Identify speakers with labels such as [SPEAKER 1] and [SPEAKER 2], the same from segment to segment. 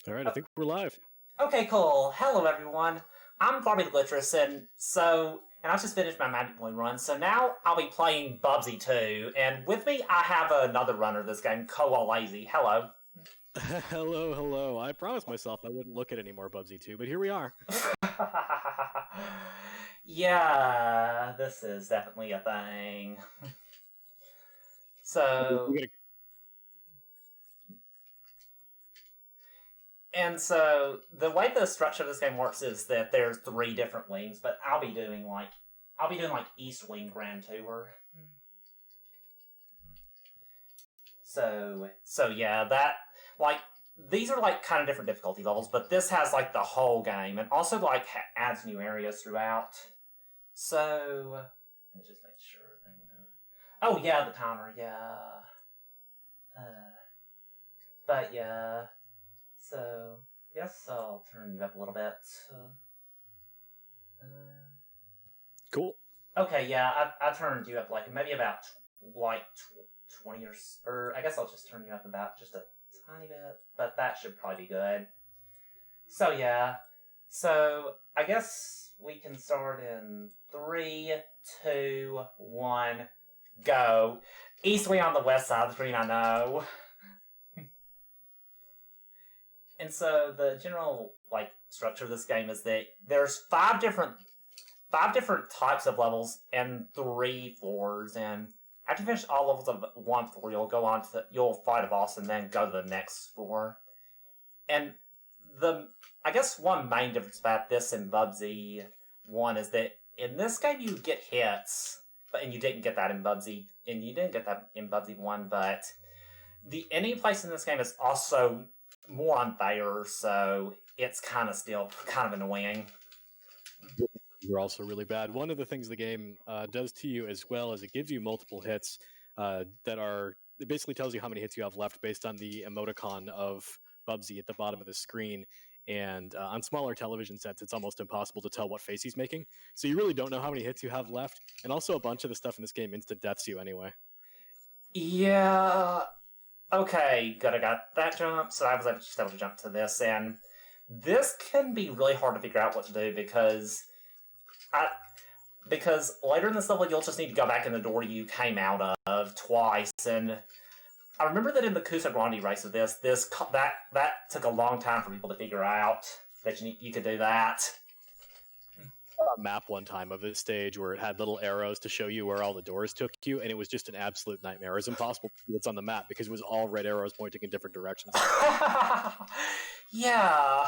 [SPEAKER 1] All right, I think we're live.
[SPEAKER 2] Okay, cool. Hello, everyone. I'm garbitheglitcheress, and I just finished my Magic Point run, so now I'll be playing Bubsy 2, and with me I have another runner of this game, Koa Lazy. Hello.
[SPEAKER 1] Hello. I promised myself I wouldn't look at any more Bubsy 2, but here we are.
[SPEAKER 2] Yeah, this is definitely a thing. So, so the way the structure of this game works is that there's 3 different wings, but I'll be doing like East Wing Grand Tour. So yeah, that these are kind of different difficulty levels, but this has the whole game, and also adds new areas throughout. So let me just make sure. Oh yeah, the timer. Yeah. But yeah. So I guess I'll turn you up a little bit.
[SPEAKER 1] Cool.
[SPEAKER 2] Okay, yeah, I turned you up maybe about 20 or I guess I'll just turn you up about just a tiny bit, but that should probably be good. So yeah, so I guess we can start in 3, 2, 1, go. Eastway on the west side of the screen, I know. And so the general structure of this game is that there's five different types of levels and 3 floors, and after you finish all levels of 1 floor, you'll fight a boss and then go to the next floor. And I guess one main difference about this and Bubsy 1 is that in this game you get hits, and you didn't get that in Bubsy, and you didn't get that in Bubsy 1, but the enemy place in this game is also more unfair, so it's kind of annoying.
[SPEAKER 1] You're also really bad. One of the things the game does to you as well is it gives you multiple hits it basically tells you how many hits you have left based on the emoticon of Bubsy at the bottom of the screen. And on smaller television sets, it's almost impossible to tell what face he's making. So you really don't know how many hits you have left. And also a bunch of the stuff in this game instant deaths you anyway.
[SPEAKER 2] Yeah. Okay, good. I got that jump, so I was just able to jump to this, and this can be really hard to figure out what to do because later in this level you'll just need to go back in the door you came out of twice, and I remember that in the Kusa Grande race of that took a long time for people to figure out that you could do that.
[SPEAKER 1] A map one time of this stage where it had little arrows to show you where all the doors took you, and it was just an absolute nightmare. It was impossible to see what's on the map because it was all red arrows pointing in different directions.
[SPEAKER 2] Yeah.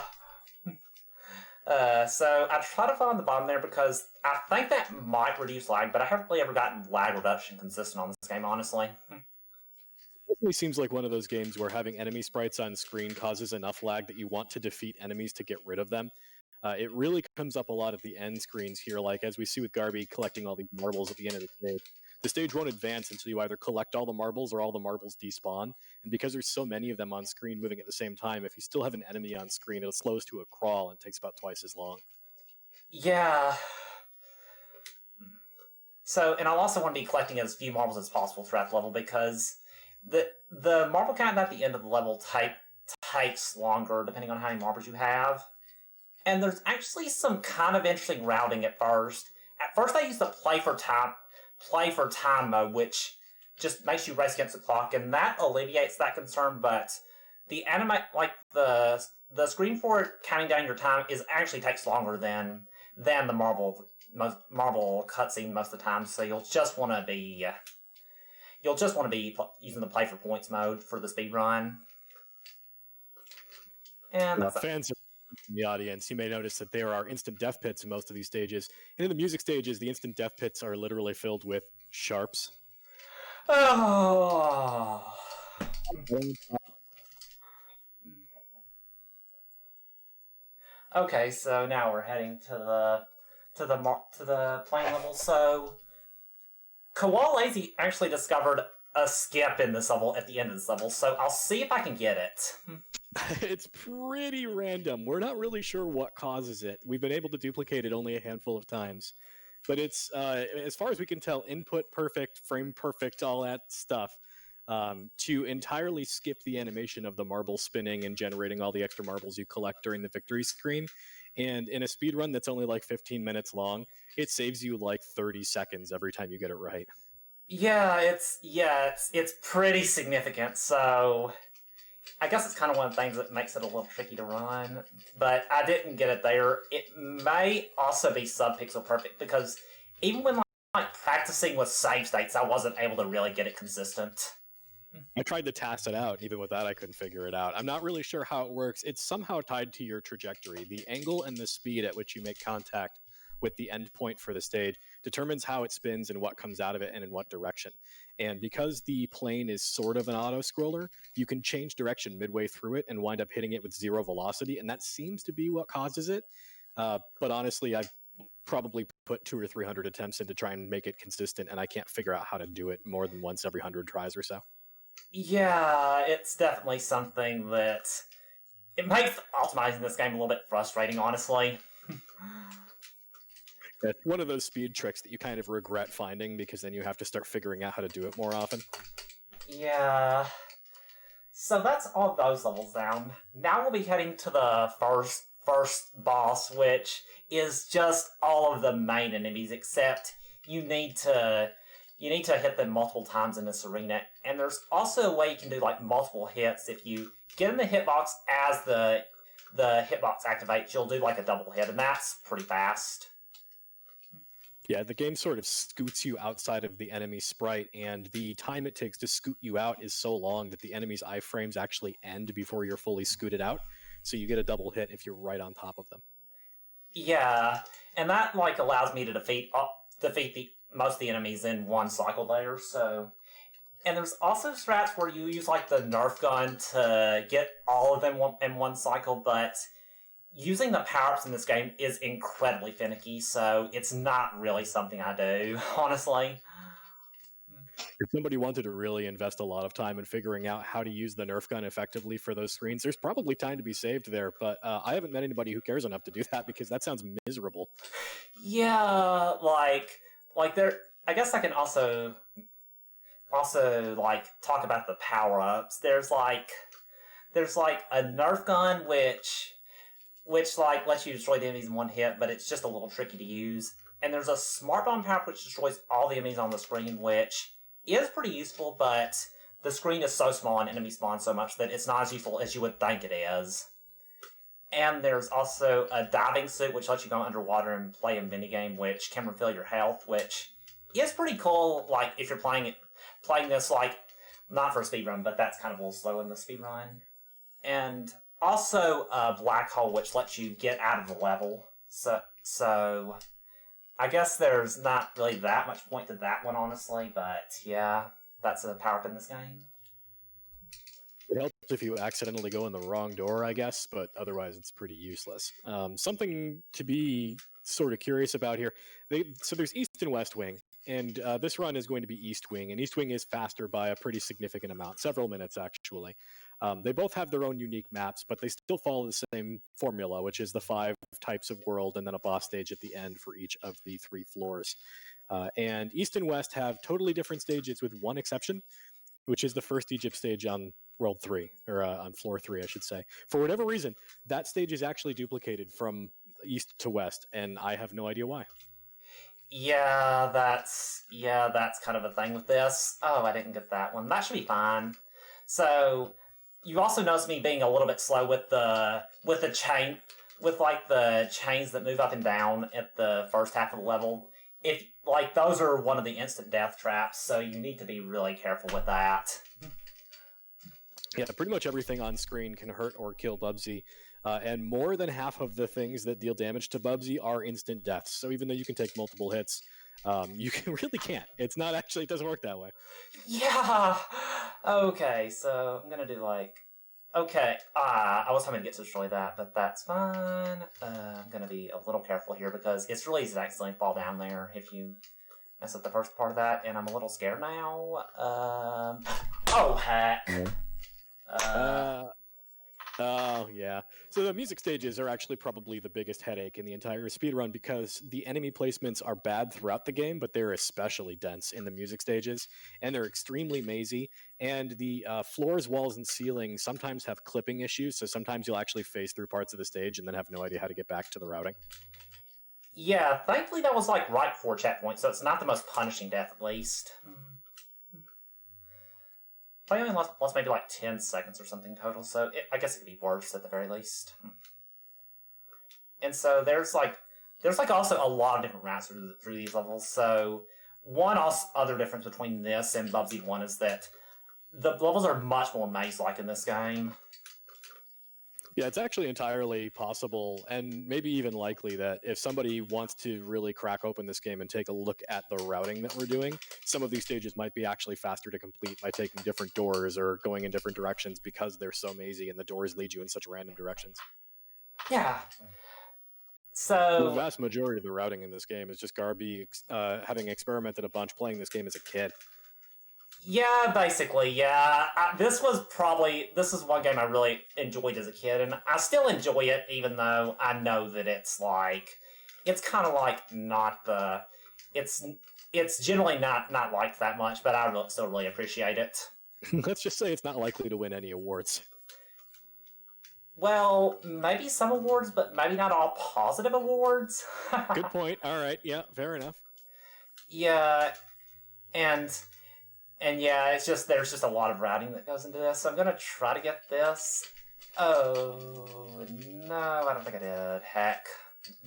[SPEAKER 2] So I try to find the bottom there because I think that might reduce lag, but I haven't really ever gotten lag reduction consistent on this game, honestly.
[SPEAKER 1] It definitely seems like one of those games where having enemy sprites on screen causes enough lag that you want to defeat enemies to get rid of them. It really comes up a lot at the end screens here, as we see with Garby collecting all these marbles at the end of the stage. The stage won't advance until you either collect all the marbles or all the marbles despawn. And because there's so many of them on screen moving at the same time, if you still have an enemy on screen, it slows to a crawl and takes about twice as long.
[SPEAKER 2] Yeah. So, and I'll also want to be collecting as few marbles as possible throughout the level because the marble count at the end of the level takes longer depending on how many marbles you have. And there's actually some kind of interesting routing at first. At first I used the play for time mode, which just makes you race against the clock, and that alleviates that concern, but the the screen for it counting down your time actually takes longer than the marble cutscene most of the time, so you'll just want to be using the play for points mode for the speed run. And
[SPEAKER 1] fans in the audience, you may notice that there are instant death pits in most of these stages. And in the music stages, the instant death pits are literally filled with sharps.
[SPEAKER 2] Oh. Okay, so now we're heading to the plane level. So Koa Lazy actually discovered a skip in this level at the end of this level, so I'll see if I can get it.
[SPEAKER 1] It's pretty random. We're not really sure what causes it. We've been able to duplicate it only a handful of times. But it's, as far as we can tell, input perfect, frame perfect, all that stuff. to entirely skip the animation of the marble spinning and generating all the extra marbles you collect during the victory screen. And in a speed run that's only like 15 minutes long, it saves you like 30 seconds every time you get it right.
[SPEAKER 2] Yeah, it's pretty significant. So I guess it's kind of one of the things that makes it a little tricky to run. But I didn't get it there. It may also be sub-pixel perfect because even when like practicing with save states, I wasn't able to really get it consistent.
[SPEAKER 1] I tried to task it out. Even with that, I couldn't figure it out. I'm not really sure how it works. It's somehow tied to your trajectory. The angle and the speed at which you make contact with the endpoint for the stage determines how it spins and what comes out of it and in what direction. And because the plane is sort of an auto-scroller, you can change direction midway through it and wind up hitting it with zero velocity, and that seems to be what causes it. But honestly, I've probably put 200 or 300 attempts in to try and make it consistent, and I can't figure out how to do it more than once every 100 tries or so.
[SPEAKER 2] Yeah, it's definitely something that it makes optimizing this game a little bit frustrating, honestly.
[SPEAKER 1] It's one of those speed tricks that you kind of regret finding because then you have to start figuring out how to do it more often.
[SPEAKER 2] Yeah. So that's all those levels down. Now we'll be heading to the first boss, which is just all of the main enemies, except you need to hit them multiple times in this arena. And there's also a way you can do like multiple hits. If you get in the hitbox as the hitbox activates, you'll do like a double hit, and that's pretty fast.
[SPEAKER 1] Yeah, the game sort of scoots you outside of the enemy sprite, and the time it takes to scoot you out is so long that the enemy's iframes actually end before you're fully scooted out. So you get a double hit if you're right on top of them.
[SPEAKER 2] Yeah, and that like allows me to defeat most of the enemies in one cycle there. So, and there's also strats where you use like the Nerf gun to get all of them in one cycle, but using the power-ups in this game is incredibly finicky, so it's not really something I do, honestly.
[SPEAKER 1] If somebody wanted to really invest a lot of time in figuring out how to use the Nerf gun effectively for those screens, there's probably time to be saved there, but I haven't met anybody who cares enough to do that because that sounds miserable.
[SPEAKER 2] Yeah, like there. I guess I can also like talk about the power-ups. There's like a Nerf gun which like lets you destroy the enemies in one hit, but it's just a little tricky to use. And there's a smart bomb power which destroys all the enemies on the screen, which is pretty useful, but the screen is so small and enemies spawn so much that it's not as useful as you would think it is. And there's also a diving suit which lets you go underwater and play a minigame which can refill your health, which is pretty cool, like if you're playing this like not for a speedrun, but that's kind of a little slow in the speedrun. And also a black hole which lets you get out of the level. So I guess there's not really that much point to that one, honestly, but yeah, that's a power-up in this game.
[SPEAKER 1] It helps if you accidentally go in the wrong door, I guess, but otherwise it's pretty useless. Something to be sort of curious about here. So there's East and West Wing, and this run is going to be East Wing, and East Wing is faster by a pretty significant amount, several minutes actually. They both have their own unique maps, but they still follow the same formula, which is the 5 types of world and then a boss stage at the end for each of the 3 floors. And East and West have totally different stages with one exception, which is the first Egypt stage on World 3, or on Floor 3, I should say. For whatever reason, that stage is actually duplicated from East to West, and I have no idea why.
[SPEAKER 2] Yeah, that's kind of a thing with this. Oh, I didn't get that one. That should be fine. So you also noticed me being a little bit slow with the chain, with like the chains that move up and down at the first half of the level. If like those are one of the instant death traps, so you need to be really careful with that.
[SPEAKER 1] Yeah, pretty much everything on screen can hurt or kill Bubsy, and more than half of the things that deal damage to Bubsy are instant deaths. So even though you can take multiple hits, you really can't. It doesn't work that way.
[SPEAKER 2] Yeah. Okay, so I'm gonna do like. Okay, I was hoping to get to destroy that, but that's fine. I'm gonna be a little careful here because it's really easy to accidentally fall down there if you mess up the first part of that, and I'm a little scared now. Oh heck.
[SPEAKER 1] Oh, yeah. So the music stages are actually probably the biggest headache in the entire speedrun because the enemy placements are bad throughout the game, but they're especially dense in the music stages, and they're extremely mazy. And the floors, walls, and ceilings sometimes have clipping issues, so sometimes you'll actually phase through parts of the stage and then have no idea how to get back to the routing.
[SPEAKER 2] Yeah, thankfully that was like right before checkpoint, so it's not the most punishing death at least. Probably only lost maybe like 10 seconds or something total, so I guess it could be worse at the very least. And so there's also a lot of different routes through these levels. So one other difference between this and Bubsy 1 is that the levels are much more maze-like in this game.
[SPEAKER 1] Yeah, it's actually entirely possible and maybe even likely that if somebody wants to really crack open this game and take a look at the routing that we're doing, some of these stages might be actually faster to complete by taking different doors or going in different directions because they're so mazy and the doors lead you in such random directions.
[SPEAKER 2] Yeah.
[SPEAKER 1] The
[SPEAKER 2] So
[SPEAKER 1] vast majority of the routing in this game is just Garby having experimented a bunch playing this game as a kid.
[SPEAKER 2] yeah, basically, yeah. This is one game I really enjoyed as a kid, and I still enjoy it, even though I know that it's kind of like not the, it's generally not liked that much, but I still really appreciate it.
[SPEAKER 1] Let's just say it's not likely to win any awards.
[SPEAKER 2] Well, maybe some awards, but maybe not all positive awards.
[SPEAKER 1] Good point. All right, yeah, fair enough.
[SPEAKER 2] Yeah, and yeah, there's just a lot of routing that goes into this. So I'm gonna try to get this. Oh no, I don't think I did. Heck.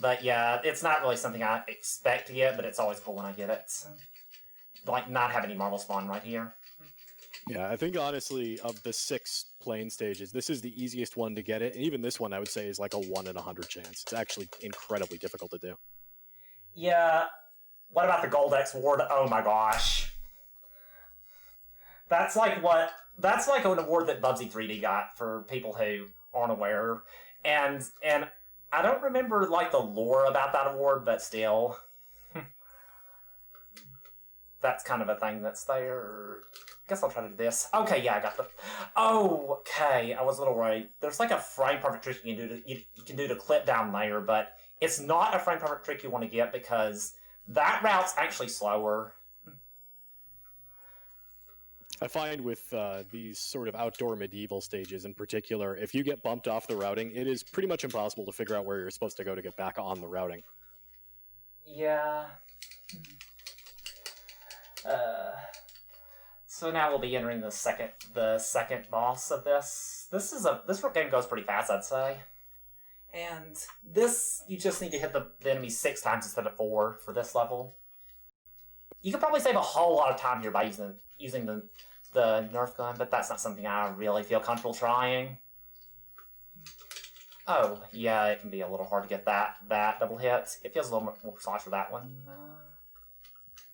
[SPEAKER 2] But yeah, it's not really something I expect to get, but it's always cool when I get it. Like not have any marble spawn right here.
[SPEAKER 1] Yeah, I think honestly, of the 6 plane stages, this is the easiest one to get it. And even this one, I would say, is like a 1 in 100 chance. It's actually incredibly difficult to do.
[SPEAKER 2] Yeah. What about the Gold X award? Oh my gosh. That's like an award that Bubsy 3D got for people who aren't aware. And I don't remember like the lore about that award, but still. That's kind of a thing that's there. Guess I'll try to do this. Okay, yeah, I got the. Oh, okay. I was a little worried. There's like a frame perfect trick you can do to clip down layer, but it's not a frame perfect trick you want to get because that route's actually slower.
[SPEAKER 1] I find with these sort of outdoor medieval stages in particular, if you get bumped off the routing, it is pretty much impossible to figure out where you're supposed to go to get back on the routing.
[SPEAKER 2] Yeah. So now we'll be entering the second boss of this. This game goes pretty fast, I'd say. And this, you just need to hit the enemy 6 times instead of 4 for this level. You could probably save a whole lot of time here by using the Nerf gun, but that's not something I really feel comfortable trying. Oh, yeah, it can be a little hard to get that double hit. It feels a little more precise for that one.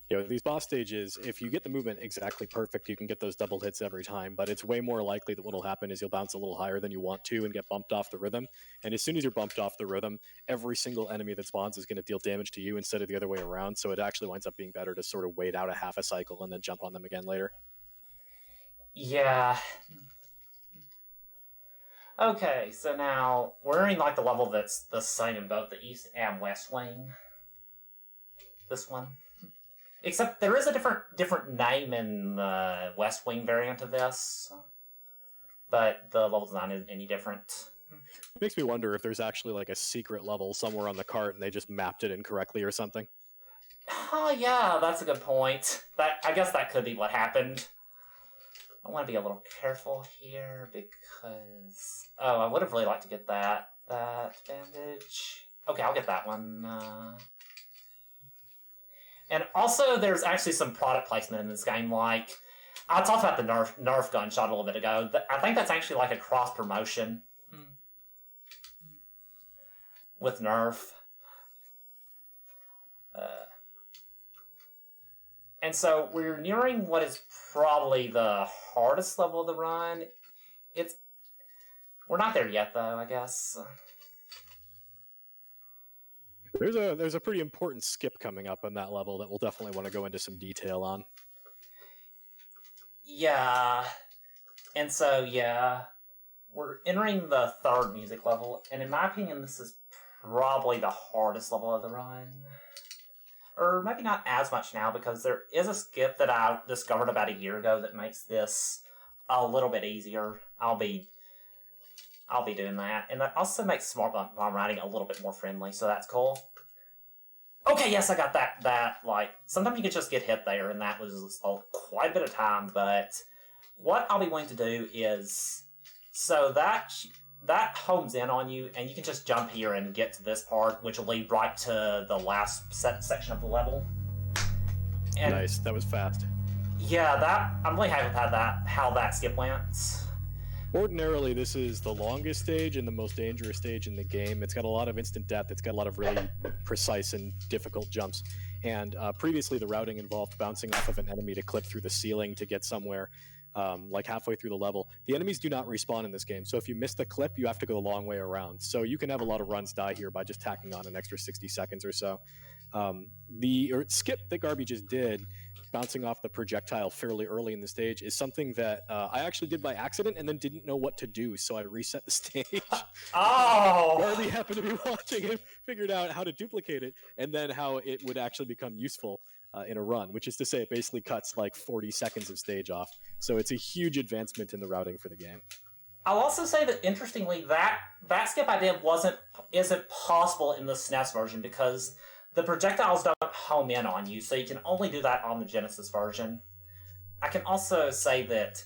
[SPEAKER 1] You know, these boss stages, if you get the movement exactly perfect, you can get those double hits every time, but it's way more likely that what'll happen is you'll bounce a little higher than you want to and get bumped off the rhythm. And as soon as you're bumped off the rhythm, every single enemy that spawns is going to deal damage to you instead of the other way around, so it actually winds up being better to sort of wait out a half a cycle and then jump on them again later.
[SPEAKER 2] Yeah. Okay, so now we're in like the level that's the same in both the East and West Wing. This one. Except there is a different name in the West Wing variant of this, but the level design isn't any different.
[SPEAKER 1] It makes me wonder if there's actually like a secret level somewhere on the cart and they just mapped it incorrectly or something.
[SPEAKER 2] Oh yeah, that's a good point. I guess that could be what happened. I want to be a little careful here because I would have really liked to get that bandage. Okay, I'll get that one. And also, there's actually some product placement in this game. Like, I talked about the Nerf gunshot a little bit ago. I think that's actually like a cross promotion with Nerf. And so we're nearing what is probably the hardest level of the run. We're not there yet, though, I guess.
[SPEAKER 1] There's a pretty important skip coming up on that level that we'll definitely want to go into some detail on.
[SPEAKER 2] Yeah. And so, yeah. we're entering the third music level, and in my opinion, this is probably the hardest level of the run. Or maybe not as much now, because there is a skip that I discovered about a year ago that makes this a little bit easier. I'll be doing that. And that also makes smart bomb riding a little bit more friendly, so that's cool. Okay, yes, I got that, like, sometimes you could just get hit there, and that was quite a bit of time, but what I'll be willing to do is, so that homes in on you, and you can just jump here and get to this part, which will lead right to the last section of the level. And
[SPEAKER 1] nice, that was fast.
[SPEAKER 2] Yeah, I'm really happy with how that skip went.
[SPEAKER 1] Ordinarily, this is the longest stage and the most dangerous stage in the game. It's got a lot of instant death. It's got a lot of really precise and difficult jumps. And previously, the routing involved bouncing off of an enemy to clip through the ceiling to get somewhere, like halfway through the level. The enemies do not respawn in this game, so if you miss the clip, you have to go a long way around. So you can have a lot of runs die here by just tacking on an extra 60 seconds or so. The skip that Garby just did, bouncing off the projectile fairly early in the stage, is something that I actually did by accident and then didn't know what to do, so I reset the stage.
[SPEAKER 2] Oh!
[SPEAKER 1] Garby happened to be watching and figured out how to duplicate it, and then how it would actually become useful in a run, which is to say it basically cuts like 40 seconds of stage off. So it's a huge advancement in the routing for the game.
[SPEAKER 2] I'll also say that, interestingly, that skip I did isn't possible in the SNES version, because the projectiles don't home in on you, so you can only do that on the Genesis version. I can also say that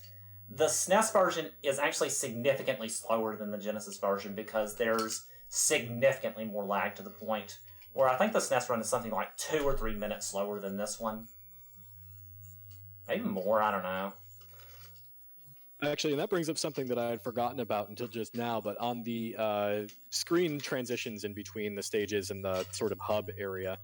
[SPEAKER 2] the SNES version is actually significantly slower than the Genesis version, because there's significantly more lag, to the point where I think the SNES run is something like 2 or 3 minutes slower than this one. Maybe more, I don't know.
[SPEAKER 1] Actually, and that brings up something that I had forgotten about until just now, but on the screen transitions in between the stages and the sort of hub area,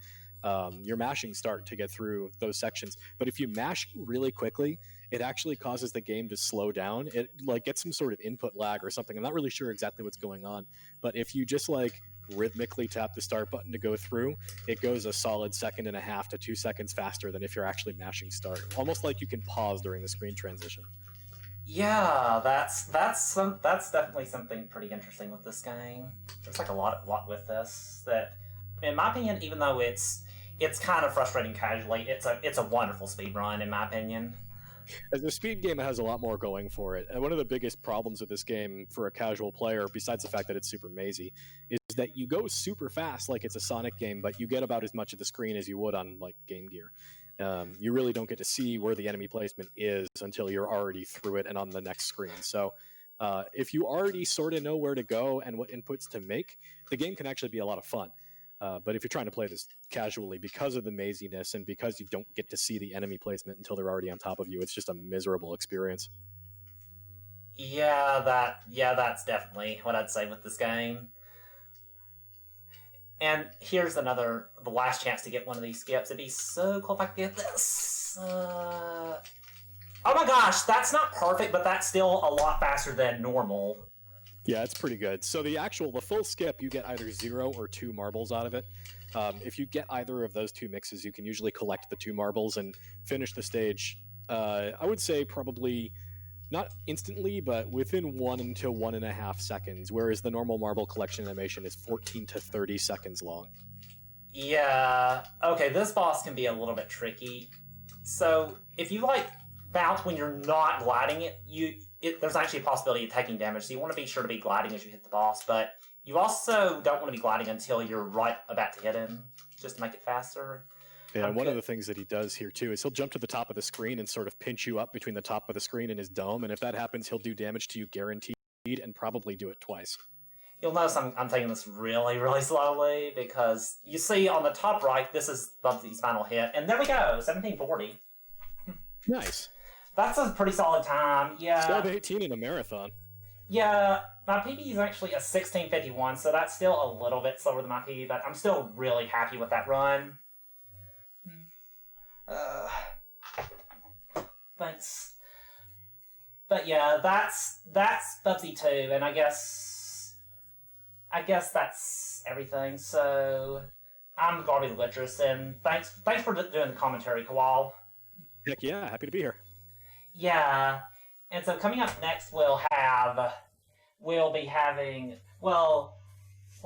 [SPEAKER 1] you're mashing start to get through those sections. But if you mash really quickly, it actually causes the game to slow down. It like gets some sort of input lag or something. I'm not really sure exactly what's going on, but if you just like rhythmically tap the start button to go through, it goes a solid 1.5 to 2 seconds faster than if you're actually mashing start. Almost like you can pause during the screen transition.
[SPEAKER 2] Yeah, that's definitely something pretty interesting with this game. There's like a lot with this that, in my opinion, even though it's kind of frustrating casually, it's a wonderful speedrun, in my opinion.
[SPEAKER 1] As a speed game, it has a lot more going for it. And one of the biggest problems with this game for a casual player, besides the fact that it's super mazy, is that you go super fast like it's a Sonic game, but you get about as much of the screen as you would on like Game Gear. You really don't get to see where the enemy placement is until you're already through it and on the next screen. So if you already sort of know where to go and what inputs to make, the game can actually be a lot of fun. But if you're trying to play this casually, because of the maziness and because you don't get to see the enemy placement until they're already on top of you, it's just a miserable experience.
[SPEAKER 2] Yeah, that's definitely what I'd say with this game. And here's the last chance to get one of these skips. It'd be so cool if I could get this. Oh my gosh, that's not perfect, but that's still a lot faster than normal.
[SPEAKER 1] Yeah, it's pretty good. So the full skip, you get either 0 or 2 marbles out of it. If you get either of those 2 mixes, you can usually collect the 2 marbles and finish the stage. I would say probably not instantly, but within 1 to 1.5 seconds, whereas the normal marble collection animation is 14 to 30 seconds long.
[SPEAKER 2] Yeah, okay, this boss can be a little bit tricky. So if you like bounce when you're not gliding there's actually a possibility of taking damage, so you want to be sure to be gliding as you hit the boss, but you also don't want to be gliding until you're right about to hit him, just to make it faster.
[SPEAKER 1] Yeah, one of the things that he does here, too, is he'll jump to the top of the screen and sort of pinch you up between the top of the screen and his dome, and if that happens, he'll do damage to you guaranteed, and probably do it twice.
[SPEAKER 2] You'll notice I'm taking this really, really slowly, because you see on the top right, this is Bubsy's final hit, and there we go, 1740.
[SPEAKER 1] Nice.
[SPEAKER 2] That's a pretty solid time, yeah.
[SPEAKER 1] Sub 18 in a marathon.
[SPEAKER 2] Yeah, my PB is actually a 1651, so that's still a little bit slower than my PB, but I'm still really happy with that run. Thanks. But yeah, that's Bubsy 2, and I guess that's everything. So I'm garbitheglitcheress, and thanks for doing the commentary, Kowal.
[SPEAKER 1] Heck yeah, happy to be here.
[SPEAKER 2] Yeah, and so coming up next, we'll have we'll be having. Well,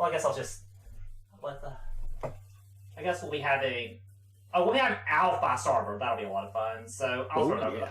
[SPEAKER 2] I guess I'll just I guess we'll be having. Oh, we'll be having Alpha server. That'll be a lot of fun. So I'll throw it over to